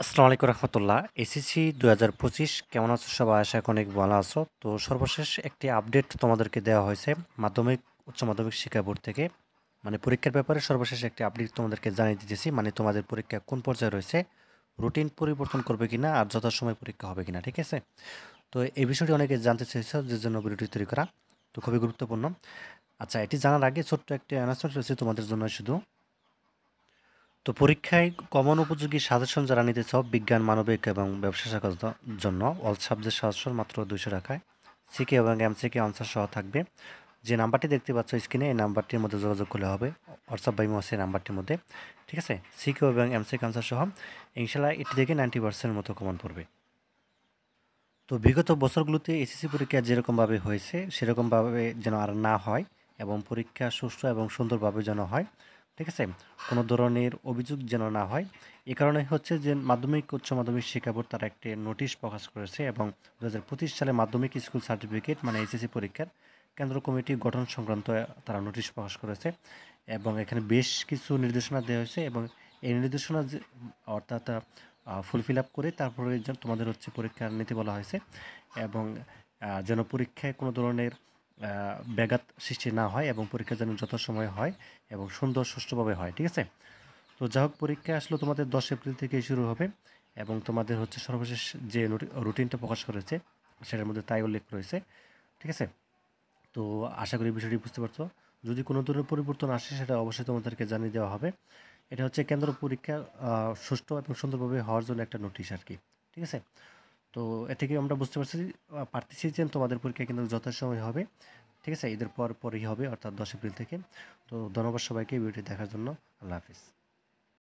আসসালামু আলাইকুম রহমতুল্লাহ। এসএসসি 2025 কেমন আছো সবাই? আশা করি অনেক ভালো আছো। তো সর্বশেষ একটি আপডেট তোমাদেরকে দেওয়া হয়েছে মাধ্যমিক উচ্চ মাধ্যমিক শিক্ষা বোর্ড থেকে। মানে পরীক্ষার ব্যাপারে সর্বশেষ একটি আপডেট তোমাদেরকে জানিয়ে দিতেছি। মানে তোমাদের পরীক্ষা কোন পর্যায়ে রয়েছে, রুটিন পরিবর্তন করবে কিনা, আর যথাসময়ে পরীক্ষা হবে কিনা, ঠিক আছে? তো এই বিষয়টি অনেকে জানতে চেয়েছে, যে জন্য ভিডিওটি তৈরি করা। তো খুবই গুরুত্বপূর্ণ। আচ্ছা, এটি জানার আগে ছোট্ট একটি অ্যানাউন্সমেন্ট রয়েছে তোমাদের জন্য শুধু। তো পরীক্ষায় কমন উপযোগী সাজেশন যারা নিতে চাও বিজ্ঞান, মানবিক এবং ব্যবসা শাখার জন্য অল সাবজেক্ট সাজেশন মাত্র 200 টাকায় সিকে এবং এমসিকে আনসার সহ থাকবে। যে নাম্বারটি দেখতে পাচ্ছ স্ক্রিনে, এই নাম্বারটির মধ্যে যোগাযোগ করলে হবে। হোয়াটসঅ্যাপ বা ইমো আছে এই নাম্বারটির মধ্যে, ঠিক আছে? সিকে এবং এমসিকে আনসার সহ ইনশাল্লাহ এটি থেকে 90% মতো কমন পড়বে। তো বিগত বছরগুলোতে এসএসসি পরীক্ষা যেরকমভাবে হয়েছে সেরকমভাবে যেন আর না হয়, এবং পরীক্ষা সুষ্ঠু এবং সুন্দরভাবে যেন হয়, ঠিক আছে? কোনো ধরনের অভিযোগ যেন না হয়। এ কারণে হচ্ছে যে মাধ্যমিক উচ্চ মাধ্যমিক শিক্ষা বোর্ড তারা একটি নোটিশ প্রকাশ করেছে, এবং 2025 সালে মাধ্যমিক স্কুল সার্টিফিকেট মানে এসএসসি পরীক্ষার কেন্দ্র কমিটি গঠন সংক্রান্ত তারা নোটিশ প্রকাশ করেছে, এবং এখানে বেশ কিছু নির্দেশনা দেওয়া হয়েছে, এবং এই নির্দেশনা অর্থাৎ ফুলফিল আপ করে তারপরে তোমাদের হচ্ছে পরীক্ষা নিতে বলা হয়েছে, এবং যেন পরীক্ষায় কোনো ধরনের ব্যাঘাত সৃষ্টি না হয়, এবং পরীক্ষা যেন যথাসময়ে হয় এবং সুন্দর সুষ্ঠুভাবে হয়, ঠিক আছে? তো যা হোক, পরীক্ষা আসলে তোমাদের 10 এপ্রিল থেকে শুরু হবে, এবং তোমাদের হচ্ছে সর্বশেষ যে রুটিনটা প্রকাশ করেছে সেটার মধ্যে তাই উল্লেখ রয়েছে, ঠিক আছে? তো আশা করি বিষয়টি বুঝতে পারছো। যদি কোনো ধরনের পরিবর্তন আসে সেটা অবশ্যই তোমাদেরকে জানিয়ে দেওয়া হবে। এটা হচ্ছে কেন্দ্র পরীক্ষা সুষ্ঠু এবং সুন্দরভাবে হওয়ার জন্য একটা নোটিশ আর কি, ঠিক আছে? তো এ থেকে আমরা বুঝতে পারতেছি যে তোমাদের পরীক্ষা কিন্তু যথাসময়ে হবে, ঠিক আছে? ঈদের পরই হবে, অর্থাৎ 10 এপ্রিল থেকে। তো ধন্যবাদ সবাইকে ভিডিওটি দেখার জন্য। আল্লাহ হাফিজ।